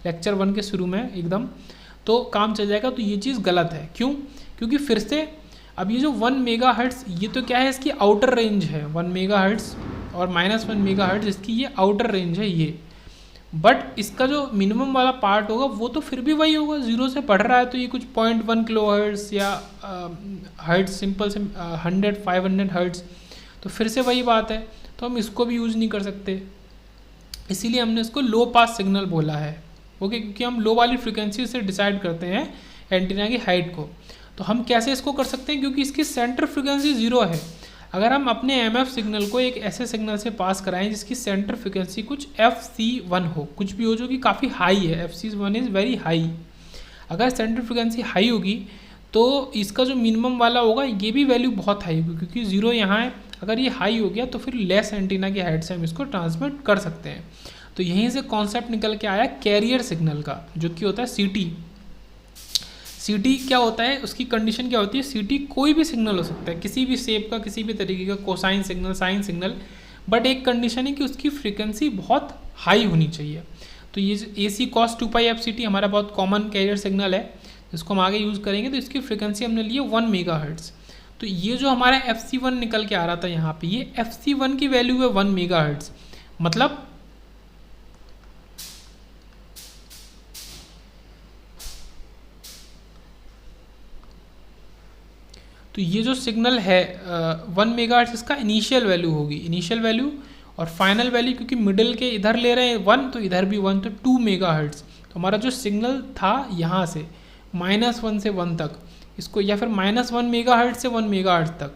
लेक्चर 1 के शुरू में एकदम, तो काम चल जाएगा। तो ये चीज़ गलत है। क्यों? क्योंकि फिर से अब ये जो 1 मेगाहर्ट्ज़, ये तो क्या है, इसकी आउटर रेंज है 1 मेगाहर्ट्ज़ और -1 मेगाहर्ट्ज़, इसकी ये आउटर रेंज है ये। बट इसका जो मिनिमम वाला पार्ट होगा वो तो फिर भी वही होगा, 0 से बढ़ रहा है, तो ये कुछ 0.1 किलोहर्ट्ज़ या हर्ट्ज़, सिंपल से 100-500 हर्ट्ज़, तो फिर से वही बात है। तो हम इसको भी यूज़ नहीं कर सकते, इसीलिए हमने इसको लो पास सिग्नल बोला है। ओके, क्योंकि हम लो वाली फ्रीक्वेंसी से डिसाइड करते हैं एंटीना की हाइट को। तो हम कैसे इसको कर सकते हैं, क्योंकि इसकी सेंटर फ्रीक्वेंसी 0 है। अगर हम अपने MF सिग्नल को एक ऐसे सिग्नल से पास कराएं जिसकी सेंटर फ्रीक्वेंसी कुछ FC1 हो, कुछ भी हो, जो कि काफ़ी हाई है, FC1 इज़ वेरी हाई। अगर सेंटर फ्रीक्वेंसी हाई होगी तो इसका जो मिनिमम वाला होगा ये भी वैल्यू बहुत हाई होगी, क्योंकि 0 यहाँ है। अगर ये हाई हो गया तो फिर लेस एंटीना की हाइट से हम इसको ट्रांसमिट कर सकते हैं। तो यहीं से कॉन्सेप्ट निकल के आया कैरियर सिग्नल का, जो कि होता है CT। CT क्या होता है, उसकी कंडीशन क्या होती है, CT कोई भी सिग्नल हो सकता है, किसी भी शेप का, किसी भी तरीके का, cosine signal, sine signal, but एक कंडीशन है कि उसकी फ्रीक्वेंसी बहुत हाई होनी चाहिए। तो ये AC cos 2πfct हमारा बहुत कॉमन कैरियर सिग्नल है, जिसको हम आगे यूज़ करेंगे। तो इसकी फ्रीक्वेंसी हमने ली है 1 मेगाहर्ट्ज़। तो ये जो हमारा FC1 निकल के आ रहा था यहाँ पे, ये FC1 की वैल्यू है 1 मेगाहर्ट्ज़। मतलब तो ये जो सिग्नल है 1 मेगाहर्ट्ज़, इसका इनिशियल वैल्यू होगी, इनिशियल वैल्यू, और फाइनल वैल्यू, क्योंकि मिडिल के इधर ले रहे हैं 1 तो इधर भी 1, तो 2 मेगाहर्ट्ज़। तो हमारा जो सिग्नल था यहाँ से -1 से 1 तक, इसको या फिर -1 मेगाहर्ट्ज़ से 1 मेगाहर्ट्ज़ तक,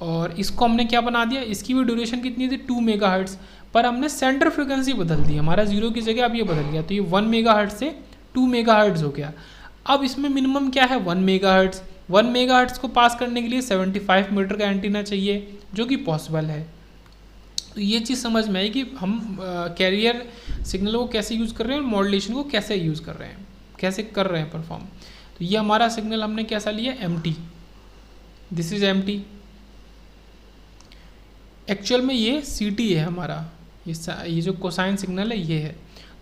और इसको हमने क्या बना दिया, इसकी भी ड्यूरेशन कितनी थी 2 मेगाहर्ट्ज़, पर हमने सेंटर फ्रिक्वेंसी बदल दी, हमारा 0 की जगह अब ये बदल गया, तो ये 1 मेगाहर्ट्ज़ से 2 मेगाहर्ट्ज़ हो गया। अब इसमें मिनिमम क्या है 1 मेगाहर्ट्ज़, 1 मेगाहर्ट्ज़ को पास करने के लिए 75 मीटर का एंटीना चाहिए, जो कि पॉसिबल है। तो ये चीज़ समझ में आई कि हम कैरियर सिग्नल को कैसे यूज़ कर रहे हैं और मॉड्यूलेशन को कैसे यूज़ कर रहे हैं, कैसे कर रहे हैं परफॉर्म। तो ये हमारा सिग्नल हमने कैसा लिया, empty, this is empty. Actual में ये सीटी है हमारा, ये जो कोसाइन सिग्नल है ये है।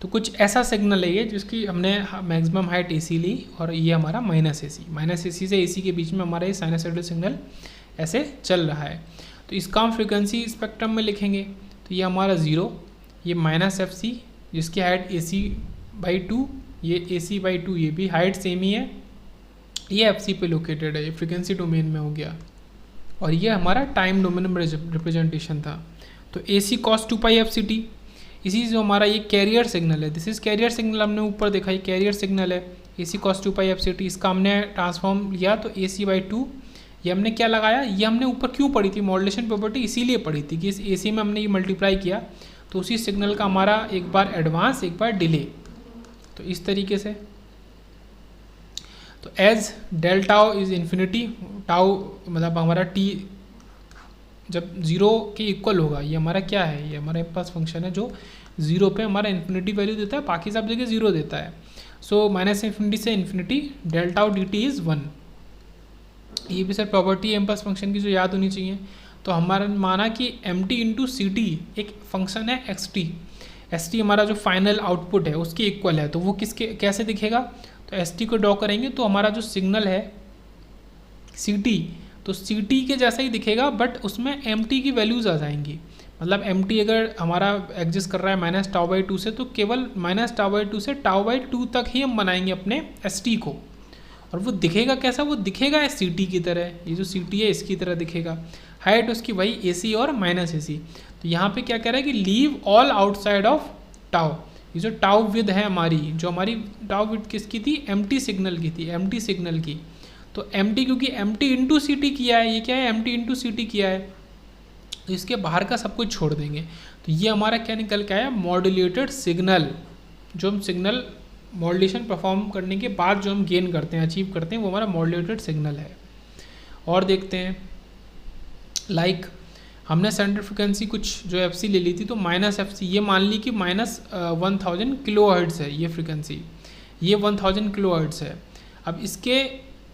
तो कुछ ऐसा सिग्नल है ये जिसकी हमने मैक्सिमम हाइट एसी ली, और ये हमारा माइनस एसी से एसी के बीच में हमारा ये साइनसॉइडल सिग्नल ऐसे चल रहा है। तो इसका हम फ्रीक्वेंसी स्पेक्ट्रम में लिखेंगे। तो ये हमारा 0, ये माइनस एफ सी जिसकी हाइट AC/2, ये AC/2, ये भी हाइट सेम ही है, ये एफ सी पे लोकेटेड है, ये फ्रीक्वेंसी डोमेन में हो गया। और ये हमारा टाइम डोमेन में रिप्रेजेंटेशन था। तो AC cos 2π FCT, इसी जो हमारा ये कैरियर सिग्नल है, दिस इज कैरियर सिग्नल, हमने ऊपर देखा ये कैरियर सिग्नल है AC cos 2π FCT। इसका हमने ट्रांसफॉर्म लिया तो AC/2, ये हमने क्या लगाया, ये हमने ऊपर क्यों पढ़ी थी मॉड्यूलेशन प्रॉपर्टी, इसीलिए पढ़ी थी कि इस AC में हमने ये मल्टीप्लाई किया तो उसी सिग्नल का हमारा एक बार एडवांस एक बार डिले। तो इस तरीके से, तो as del tau is infinity, tau मतलब हमारा टी जब 0 के इक्वल होगा, ये हमारा क्या है, ये हमारे पास फंक्शन है जो 0 पे हमारा इन्फिनिटी वैल्यू देता है, बाकी सब जगह 0 देता है। सो माइनस इन्फिनिटी से infinity, del tau D T is 1। ये भी सर प्रॉपर्टी है इम्पल्स फंक्शन की जो याद होनी चाहिए। तो हमारा माना कि M T into C T एक फंक्शन है एक्स टी, एस टी हमारा जो फाइनल आउटपुट है उसके इक्वल है, तो वो किसके कैसे दिखेगा, तो एस टी को ड्रॉ करेंगे तो हमारा जो सिग्नल है सी टी, तो सी टी के जैसा ही दिखेगा, बट उसमें एम टी की वैल्यूज़ आ जाएंगी। मतलब एम टी अगर हमारा एग्जिस्ट कर रहा है माइनस टाउ बाई 2 से, तो केवल माइनस टाउ बाई 2 से टाउ बाई 2 तक ही हम बनाएंगे अपने एस टी को। और वो दिखेगा कैसा, वो दिखेगा सी टी की तरह, ये जो सी टी है इसकी तरह दिखेगा। हाइट उसकी वही ए सी और माइनस ए सी। तो यहाँ पे क्या कह रहा है कि leave all outside of tau. ये जो टाउ विद है हमारी, जो हमारी टाउ विद किसकी थी, एम टी सिग्नल की थी, एम टी सिग्नल की। तो एम टी क्योंकि M T into C T किया है, ये क्या है, M T into C T किया है, तो इसके बाहर का सब कुछ छोड़ देंगे। तो ये हमारा क्या निकल के आया, मॉड्यूलेटेड सिग्नल। जो हम सिग्नल मॉड्यूलेशन परफॉर्म करने के बाद जो हम गेन करते हैं, अचीव करते हैं, वो हमारा मॉड्यूलेटेड सिग्नल है। और देखते हैं, लाइक हमने सेंटर फ्रिक्वेंसी कुछ जो एफ सी ले ली थी, तो माइनस एफ सी, ये मान ली कि माइनस 1000 किलो हर्ट्ज़ है ये फ्रिक्वेंसी, ये 1000 किलो हर्ट्ज़ है। अब इसके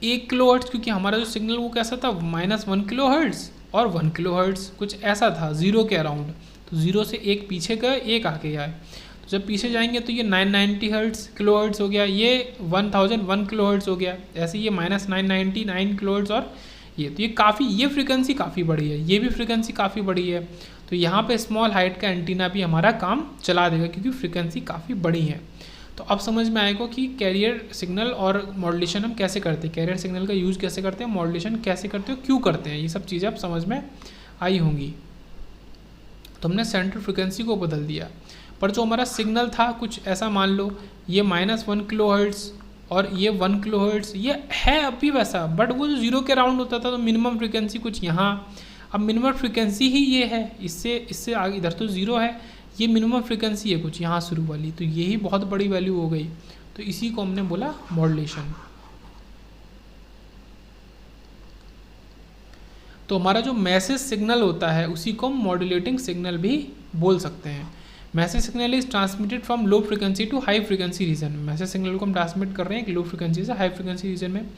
1 किलो हर्ट्ज़, क्योंकि हमारा जो सिग्नल वो कैसा था, माइनस 1 किलो हर्ट्ज़ और 1 किलो हर्ट्ज़ कुछ ऐसा था, 0 के अराउंड। तो 0 से 1 पीछे गए, 1 आगे आए, तो जब पीछे जाएंगे तो ये 990 हर्ट्ज़ किलो हर्ट्ज़ हो गया, ये 1001 किलो हर्ट्ज़ हो गया, ऐसे ये माइनस 999 किलो हर्ट्ज़, और ये तो ये काफ़ी, ये फ्रीक्वेंसी काफ़ी बड़ी है, ये भी फ्रीक्वेंसी काफ़ी बड़ी है। तो यहाँ पे स्मॉल हाइट का एंटीना भी हमारा काम चला देगा, क्योंकि फ्रीक्वेंसी काफ़ी बड़ी है। तो अब समझ में आएगा कि कैरियर सिग्नल और मॉड्यूलेशन हम कैसे करते हैं, कैरियर सिग्नल का यूज़ कैसे करते हैं, मॉड्यूलेशन कैसे करते हो, क्यों करते हैं, ये सब चीज़ें अब समझ में आई होंगी। तो हमने सेंटर फ्रिक्वेंसी को बदल दिया, पर जो हमारा सिग्नल था कुछ ऐसा मान लो, ये माइनस 1 किलो हर्ट्ज़ और ये 1 किलो हर्ट्ज़, ये है अभी वैसा, बट वो जो 0 के राउंड होता था, तो मिनिमम फ्रिक्वेंसी कुछ यहाँ, अब मिनिमम फ्रिक्वेंसी ही ये है, इससे आगे इधर तो 0 है, ये मिनिमम फ्रिक्वेंसी है कुछ यहाँ शुरू वाली, तो यही बहुत बड़ी वैल्यू हो गई। तो इसी को हमने बोला मॉड्यूलेशन। तो हमारा जो मैसेज सिग्नल होता है उसी को हम मॉड्यूलेटिंग सिग्नल भी बोल सकते हैं। Message signal is transmitted from low frequency to high frequency region. Message signal को हम ट्रांसमिट कर रहे हैं लो फ्रिक्वेंसी से हाई फ्रिक्वेंसी रीजन में।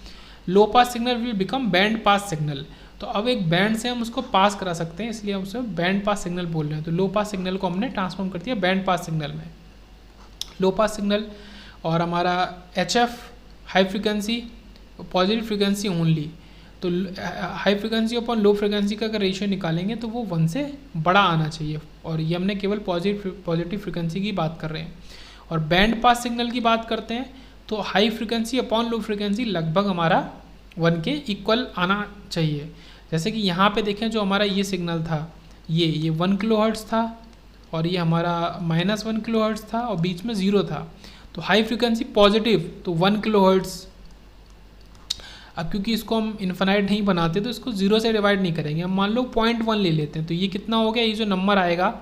Low pass signal will become band pass signal. तो अब एक बैंड से हम उसको पास करा सकते हैं, इसलिए हम उसे बैंड पास सिग्नल बोल रहे हैं। तो लो पास सिग्नल को हमने ट्रांसफॉर्म कर दिया बैंड पास सिग्नल में, लो पास सिग्नल। और हमारा HF high frequency, positive frequency only. तो high frequency upon low frequency का अगर रेशियो निकालेंगे तो वो 1 से बड़ा आना चाहिए, और ये हमने केवल पॉजिटिव फ्रिक्वेंसी की बात कर रहे हैं। और बैंड पास सिग्नल की बात करते हैं तो high frequency upon low frequency लगभग हमारा 1 के इक्वल आना चाहिए। जैसे कि यहाँ पे देखें, जो हमारा ये सिग्नल था, ये 1 किलो हर्ट्ज़ था, और ये हमारा माइनस 1 किलो हर्ट्ज़ था, और बीच में 0 था। तो हाई फ्रिक्वेंसी पॉजिटिव, तो 1 किलो हर्ट्ज़। अब क्योंकि इसको हम इन्फिनाइट नहीं बनाते तो इसको 0 से डिवाइड नहीं करेंगे, हम मान लो 0.1 ले लेते हैं। तो ये कितना हो गया, ये जो नंबर आएगा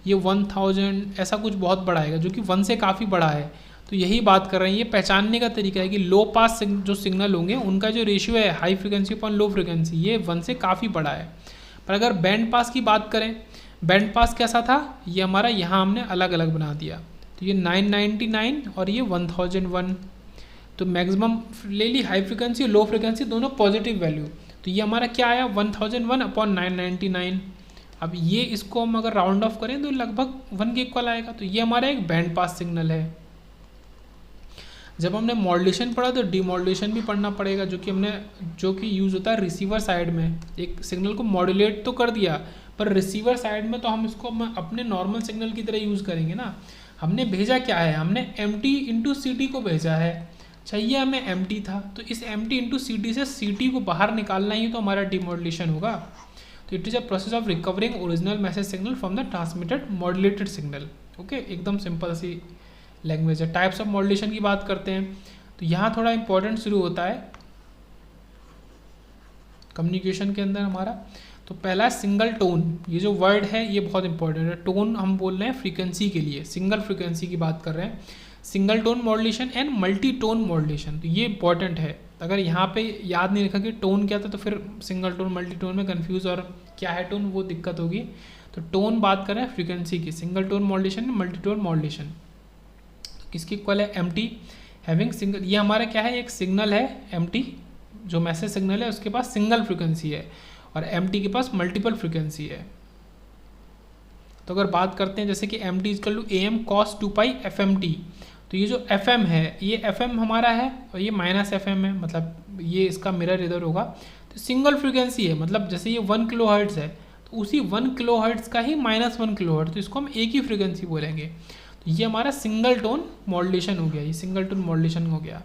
ये 1000 ऐसा कुछ बहुत बड़ा आएगा, जो कि 1 से काफ़ी बड़ा है। तो यही बात कर रहे हैं, ये पहचानने का तरीका है कि लो पास जो सिग्नल होंगे उनका जो रेशियो है high frequency upon low frequency ये 1 से काफ़ी बड़ा है। पर अगर बैंड पास की बात करें, बैंड पास कैसा था, ये हमारा यहाँ हमने अलग अलग बना दिया, तो ये 999 और ये 1001, तो मैक्सिमम ले ली हाई फ्रिक्वेंसी और लो फ्रिक्वेंसी दोनों पॉजिटिव वैल्यू, तो ये हमारा क्या आया 1001 अपॉन 999। अब ये इसको हम अगर राउंड ऑफ करें तो लगभग 1 के इक्वल आएगा, तो ये हमारा एक बैंड पास सिग्नल है। जब हमने मॉड्यूलेशन पढ़ा तो डीमॉड्यूलेशन भी पढ़ना पड़ेगा, जो कि यूज़ होता है रिसीवर साइड में। एक सिग्नल को मॉड्यूलेट तो कर दिया, पर रिसीवर साइड में तो हम इसको अपने नॉर्मल सिग्नल की तरह यूज़ करेंगे ना। हमने भेजा क्या है, हमने MT इंटू सी को भेजा है, चाहिए हमें MT था, तो इस MT इंटू सी से CT को बाहर निकालना ही तो हमारा डीमॉड्यूलेशन होगा। तो it is a process of recovering original message signal from the transmitted modulated signal. Okay, एकदम सिंपल सी लैंग्वेज है। टाइप्स ऑफ मॉड्यूलेशन की बात करते हैं, तो यहाँ थोड़ा इंपॉर्टेंट शुरू होता है कम्युनिकेशन के अंदर हमारा। तो पहला है सिंगल टोन, ये जो वर्ड है ये बहुत इंपॉर्टेंट है। टोन हम बोल रहे हैं फ्रीक्वेंसी के लिए, सिंगल फ्रीक्वेंसी की बात कर रहे हैं। Single tone modulation and multi tone modulation, तो ये इंपॉर्टेंट है। अगर यहाँ पे याद नहीं रखा कि टोन क्या था तो फिर सिंगल टोन मल्टी टोन में कंफ्यूज और क्या है टोन वो दिक्कत होगी। तो टोन बात कर रहे हैं फ्रीक्वेंसी की, single tone modulation multi tone modulation. तो किसकी इक्वल है, MT हैविंग सिंगल, ये हमारा क्या है, एक सिग्नल है MT जो मैसेज सिग्नल है उसके पास सिंगल फ्रीक्वेंसी है और MT के पास मल्टीपल फ्रीक्वेंसी है। तो अगर बात करते हैं जैसे कि MT equal to AM cos 2π FMT, तो ये जो FM है ये FM हमारा है और ये -FM है, मतलब ये इसका मिरर इधर होगा। तो सिंगल फ्रीक्वेंसी है, मतलब जैसे ये 1 किलोहर्ट्ज़ है तो उसी 1 किलोहर्ट्ज़ का ही -1 किलोहर्ट्ज़, तो इसको हम एक ही फ्रीक्वेंसी बोलेंगे। तो ये हमारा सिंगल टोन मॉड्यूलेशन हो गया, ये सिंगल टोन मॉड्यूलेशन हो गया।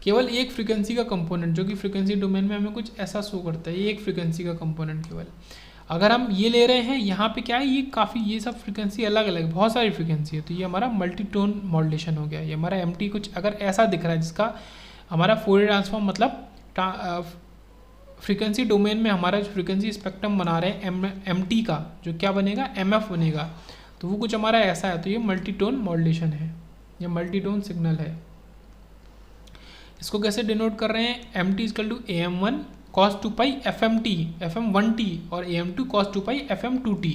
केवल एक फ्रीक्वेंसी का कंपोनेंट जो कि फ्रीक्वेंसी डोमेन में हमें कुछ ऐसा शो करता है, ये एक फ्रीक्वेंसी का कंपोनेंट केवल। अगर हम ये ले रहे हैं यहाँ पे क्या है, ये काफ़ी ये सब फ्रीक्वेंसी अलग अलग बहुत सारी फ्रीक्वेंसी है, तो ये हमारा मल्टी टोन मॉड्यूलेशन हो गया। ये हमारा MT कुछ अगर ऐसा दिख रहा है जिसका हमारा फोरियर ट्रांसफॉर्म, मतलब फ्रीक्वेंसी डोमेन में हमारा जो फ्रीक्वेंसी स्पेक्ट्रम बना रहे हैं MT का, जो क्या बनेगा MF बनेगा, तो वो कुछ हमारा ऐसा है, तो ये मल्टी टोन मॉड्यूलेशन है, ये मल्टी टोन सिग्नल है। इसको कैसे डिनोट कर रहे हैं, MT equal to AM1 cos 2π FMT FM1T और AM2 cos 2π FM2T।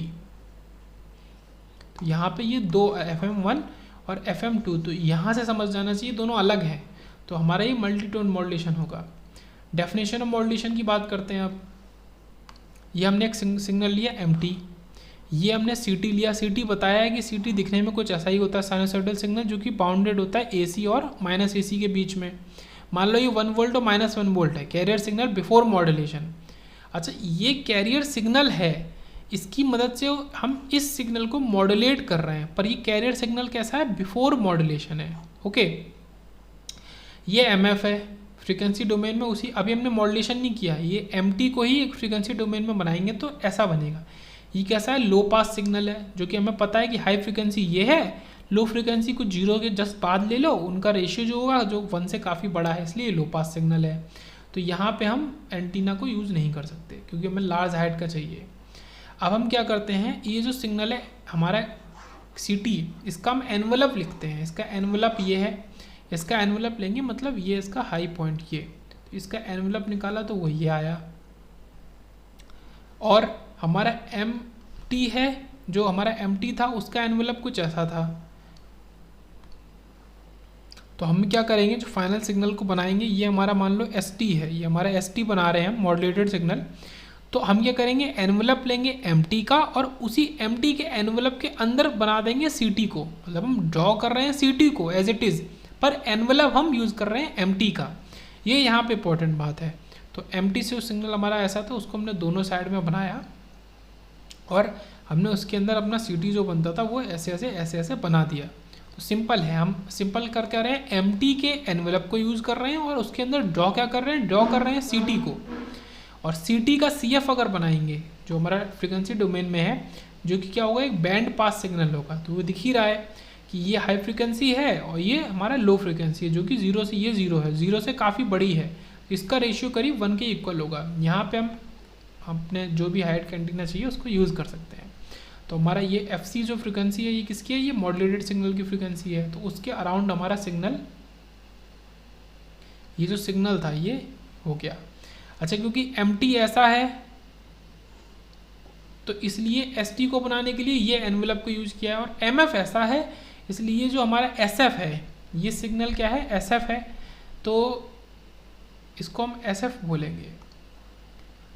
तो यहाँ पे ये दो FM1 और FM2, तो यहाँ से समझ जाना चाहिए दोनों अलग हैं, तो हमारा ये मल्टी टोन मॉड्यूलेशन होगा। डेफिनेशन ऑफ मॉड्यूलेशन की बात करते हैं अब। ये हमने एक सिग्नल लिया MT, ये हमने CT लिया। CT बताया है कि CT दिखने में कुछ ऐसा ही होता है, साइनसॉइडल सिग्नल जो कि बाउंडेड होता है AC और -AC के बीच में। मान लो ये 1 वोल्ट और -1 वोल्ट है, कैरियर सिग्नल बिफोर मॉड्यूलेशन। अच्छा, ये कैरियर सिग्नल है, इसकी मदद से हम इस सिग्नल को मॉड्यूलेट कर रहे हैं, पर ये कैरियर सिग्नल कैसा है, बिफोर मॉड्यूलेशन है। ओके, ये MF है फ्रीक्वेंसी डोमेन में, उसी अभी हमने मॉड्यूलेशन नहीं किया, ये MT को ही एक फ्रीक्वेंसी डोमेन में बनाएंगे तो ऐसा बनेगा। ये कैसा है, लो पास सिग्नल है, जो कि हमें पता है कि हाई फ्रीक्वेंसी ये है, लो फ्रीक्वेंसी कुछ 0 के जस्ट बाद ले लो, उनका रेशियो जो होगा जो 1 से काफ़ी बड़ा है, इसलिए लो पास सिग्नल है। तो यहाँ पे हम एंटीना को यूज़ नहीं कर सकते क्योंकि हमें लार्ज हाइट का चाहिए। अब हम क्या करते हैं, ये जो सिग्नल है हमारा CT, इसका हम एनवलप लिखते हैं। इसका एनवलप ये है, इसका एनवलप लेंगे मतलब ये इसका हाई पॉइंट, ये तो इसका एनवलप निकाला तो वो ये आया। और हमारा MT है, जो हमारा MT था उसका एनवलप कुछ ऐसा था। तो हम क्या करेंगे, जो फाइनल सिग्नल को बनाएंगे, ये हमारा मान लो ST है, ये हमारा ST बना रहे हैं मॉड्यूलेटेड सिग्नल। तो हम क्या करेंगे, एनवलप लेंगे MT का और उसी MT के एनवलप के अंदर बना देंगे CT को, मतलब हम ड्रॉ कर रहे हैं CT को एज इट इज़, पर एनवलप हम यूज़ कर रहे हैं MT का। ये यहाँ पे इंपॉर्टेंट बात है। तो MT से सिग्नल हमारा ऐसा था, उसको हमने दोनों साइड में बनाया और हमने उसके अंदर अपना CT जो बनता था वो ऐसे ऐसे बना दिया। तो सिंपल है, हम सिंपल कर क्या रहे हैं, MT के एनवलप को यूज़ कर रहे हैं और उसके अंदर ड्रॉ क्या कर रहे हैं, ड्रॉ कर रहे हैं CT को। और CT का CF अगर बनाएंगे जो हमारा फ्रीक्वेंसी डोमेन में है, जो कि क्या होगा, एक बैंड पास सिग्नल होगा। तो वो दिख ही रहा है कि ये हाई फ्रीक्वेंसी है और ये हमारा लो फ्रीक्वेंसी है, जो कि 0 से ये 0 है, 0 से काफ़ी बड़ी है, इसका रेशियो करीब 1 के इक्वल होगा। यहाँ पे हम अपने जो भी हाइट का एंटीना चाहिए उसको यूज़ कर सकते हैं। तो हमारा ये एफ सी जो फ्रिक्वेंसी है ये किसकी है, ये मॉड्यूलेटेड सिग्नल की फ्रिक्वेंसी है। तो उसके अराउंड हमारा सिग्नल, ये जो सिग्नल था ये हो गया। अच्छा, क्योंकि एम टी ऐसा है तो इसलिए एस टी को बनाने के लिए ये एनवेलप को यूज किया है, और एम एफ ऐसा है इसलिए जो हमारा एस एफ है, ये सिग्नल क्या है, एस एफ है, तो इसको हम एस एफ बोलेंगे।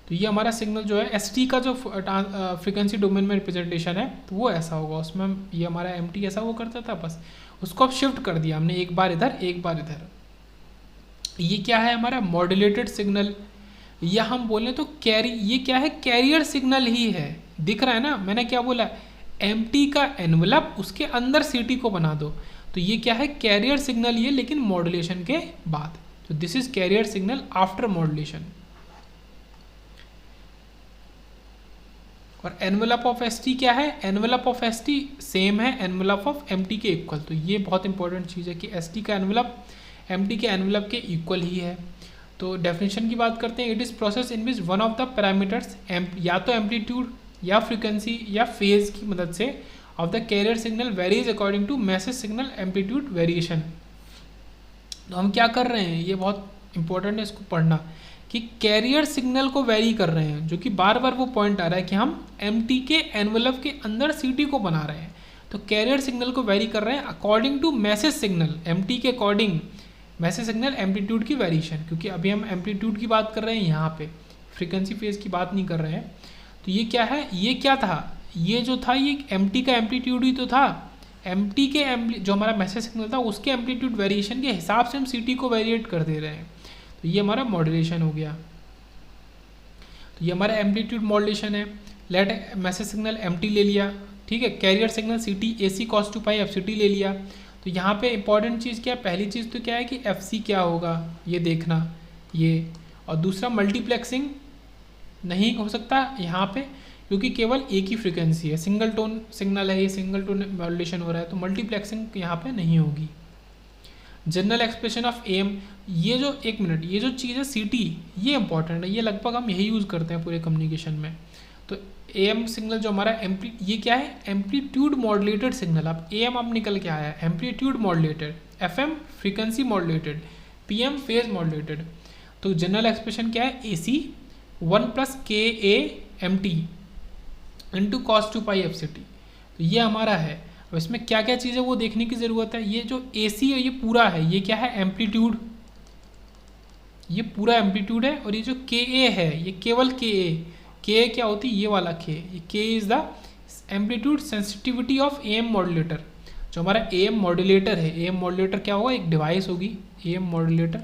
तो ये हमारा सिग्नल जो है एस टी का जो फ्रीक्वेंसी डोमेन में रिप्रेजेंटेशन है तो वो ऐसा होगा। उसमें हम ये हमारा एम टी ऐसा वो करता था, बस उसको अब शिफ्ट कर दिया हमने, एक बार इधर एक बार इधर। ये क्या है हमारा मॉड्यूलेटेड सिग्नल, या हम बोलें तो ये क्या है, कैरियर सिग्नल ही है। दिख रहा है ना, मैंने क्या बोला, एम टी का एनवलप उसके अंदर सी टी को बना दो, तो ये क्या है, कैरियर सिग्नल ये, लेकिन मॉड्यूलेशन के बाद। तो this is carrier signal after modulation. और एनवलप ऑफ एस टी क्या है, envelope of S T same है एनवलप ऑफ एम टी के इक्वल। तो ये बहुत इंपॉर्टेंट चीज़ है कि एस टी का एनवलप एम टी के एनवलप के इक्वल ही है। तो डेफिनेशन की बात करते हैं, it is process in which one of the parameters या तो एम्पलीट्यूड या फ्रीक्वेंसी या फेज की मदद से of the carrier signal varies according to message signal amplitude variation. तो हम क्या कर रहे हैं, ये बहुत इंपॉर्टेंट है इसको पढ़ना, कि कैरियर सिग्नल को वेरी कर रहे हैं, जो कि बार बार वो पॉइंट आ रहा है कि हम एम टी के एनवलप के अंदर सी टी को बना रहे हैं। तो कैरियर सिग्नल को वेरी कर रहे हैं according to message signal, M T के अकॉर्डिंग मैसेज सिग्नल एम्पलीट्यूड की वेरिएशन, क्योंकि अभी हम एम्पलीट्यूड की बात कर रहे हैं यहाँ पे, फ्रीक्वेंसी फेज की बात नहीं कर रहे हैं। तो ये क्या है, ये क्या था, ये जो था ये एम टी का एम्पलीट्यूड ही तो था। एम टी के जो हमारा मैसेज सिग्नल था उसके एम्पलीट्यूड वेरिएशन के हिसाब से हम सी टी को वेरिएट कर दे रहे हैं। तो ये हमारा मॉड्यूलेशन हो गया। तो ये हमारा एम्पलीट्यूड मॉड्यूलेशन है। Let message signal M T ले लिया, ठीक है, carrier signal C T A C cos two pi F C T ले लिया। तो यहाँ पे इंपॉर्टेंट चीज़ क्या है, पहली चीज़ तो क्या है कि एफ सी क्या होगा ये देखना, ये, और दूसरा मल्टीप्लेक्सिंग नहीं हो सकता यहाँ पे, क्योंकि केवल एक ही फ्रीक्वेंसी है, सिंगल टोन सिग्नल है, ये सिंगल टोन मॉड्यूलेशन हो रहा है, तो मल्टीप्लेक्सिंग यहाँ पे नहीं होगी। जनरल एक्सप्रेशन ऑफ एम, ये जो एक मिनट, ये जो चीज़ है सी टी, ये इंपॉर्टेंट है, ये लगभग हम यही यूज़ करते हैं पूरे कम्युनिकेशन में। तो एम सिग्नल जो हमारा ये क्या है, एम्पलीट्यूड मॉड्यूलेटेड सिग्नल। अब एम अब निकल के आया है amplitude modulated, F M frequency modulated, P M phase modulated. तो जनरल एक्सप्रेशन क्या है, A C 1 + K A M T into cos two pi F C T. तो ये हमारा है। अब इसमें क्या क्या चीज़ है वो देखने की ज़रूरत है। ये जो ए सी है ये पूरा है, ये क्या है, एम्पलीट्यूड, ये पूरा एम्पलीट्यूड है। और ये जो के ए है ये केवल के ए क्या होती है, ये वाला के, ये K is the amplitude sensitivity of A M modulator. जो हमारा ए एम मॉड्यूलेटर है, ए एम मॉड्यूलेटर क्या होगा, एक डिवाइस होगी ए एम मॉड्यूलेटर,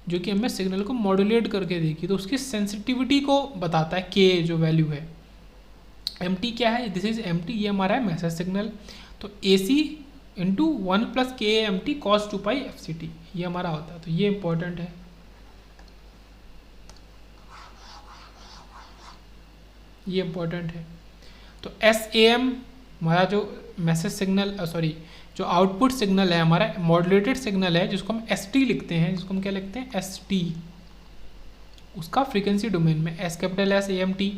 जो कि हमें सिग्नल को मॉड्यूलेट करके देगी, तो उसकी सेंसिटिविटी को बताता है के जो वैल्यू है। एम टी क्या है, दिस इज एम टी, ये हमारा है मैसेज सिग्नल। तो ए सी इंटू 1 + के M T cos two pi F C T, ये हमारा होता है। तो ये इंपॉर्टेंट है, ये इंपॉर्टेंट है। तो एस ए एम हमारा जो मैसेज सिग्नल, सॉरी जो आउटपुट सिग्नल है हमारा मॉड्यूलेटेड सिग्नल है, जिसको हम एस टी लिखते हैं, जिसको हम क्या लिखते हैं, एस टी, उसका फ्रीक्वेंसी डोमेन में S capital S A M T,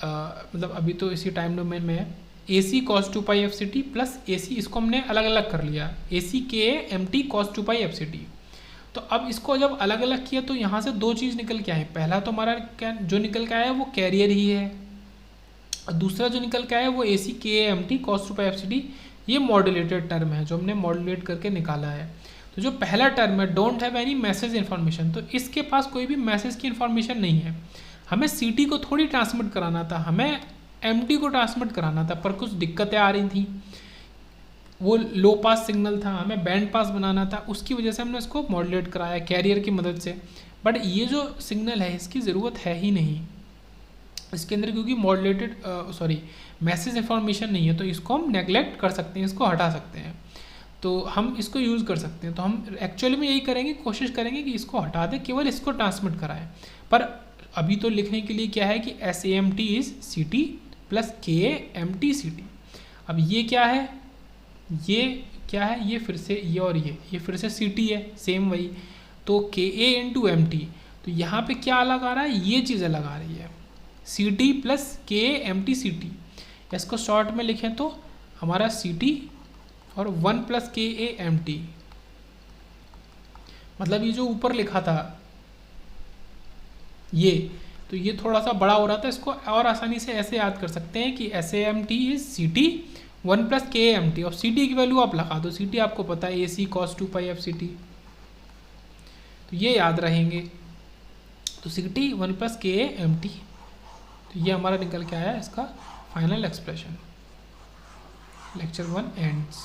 मतलब अभी तो इसी टाइम डोमेन में है, A C cos two pi F C T plus A C, इसको हमने अलग अलग कर लिया, A C K M T cos two pi F C T. तो अब इसको जब अलग अलग किया तो यहाँ से दो चीज़ निकल के आए। पहला तो हमारा क्या जो निकल के आया है वो कैरियर ही है, और दूसरा जो निकल के आया है वो ए C K M T cos two pi F C T, ये मॉड्यूलेटेड टर्म है जो हमने मॉड्यूलेट करके निकाला है। तो जो पहला टर्म है don't have any message information, तो इसके पास कोई भी मैसेज की इन्फॉर्मेशन नहीं है। हमें सी टी को थोड़ी ट्रांसमिट कराना था, हमें एम टी को ट्रांसमिट कराना था, पर कुछ दिक्कतें आ रही थी, वो लो पास सिग्नल था, हमें बैंड पास बनाना था, उसकी वजह से हमने इसको मॉड्यूलेट कराया कैरियर की मदद से। बट ये जो सिग्नल है इसकी ज़रूरत है ही नहीं इसके अंदर, क्योंकि मॉड्यूलेटेड मैसेज इन्फॉर्मेशन नहीं है, तो इसको हम नेगलेक्ट कर सकते हैं, इसको हटा सकते हैं, तो हम इसको यूज़ कर सकते हैं। तो हम एक्चुअली में यही करेंगे, कोशिश करेंगे कि इसको हटा दें, केवल इसको ट्रांसमिट कराएं। पर अभी तो लिखने के लिए क्या है कि S A M T is C T plus K M T C T. अब ये क्या है, ये क्या है, ये फिर से ये और ये फिर से सी टी है, सेम वही, तो के ए इंटू एम टी। तो यहाँ पे क्या अलग आ रहा है, ये चीज़ अलग आ रही है, सी T plus K M T C T. इसको शॉर्ट में लिखें तो हमारा सी टी और 1 प्लस के ए एम टी, मतलब ये जो ऊपर लिखा था ये, तो ये थोड़ा सा बड़ा हो रहा था, इसको और आसानी से ऐसे याद कर सकते हैं कि S A M T is C T 1 plus K M T, और सी टी की वैल्यू आप लगा दो, सी टी आपको पता है A C cos 2 pi F C T, तो ये याद रहेंगे। तो सी T 1 plus K M T, तो ये हमारा निकल के आया इसका फाइनल एक्सप्रेशन। Lecture 1 ends.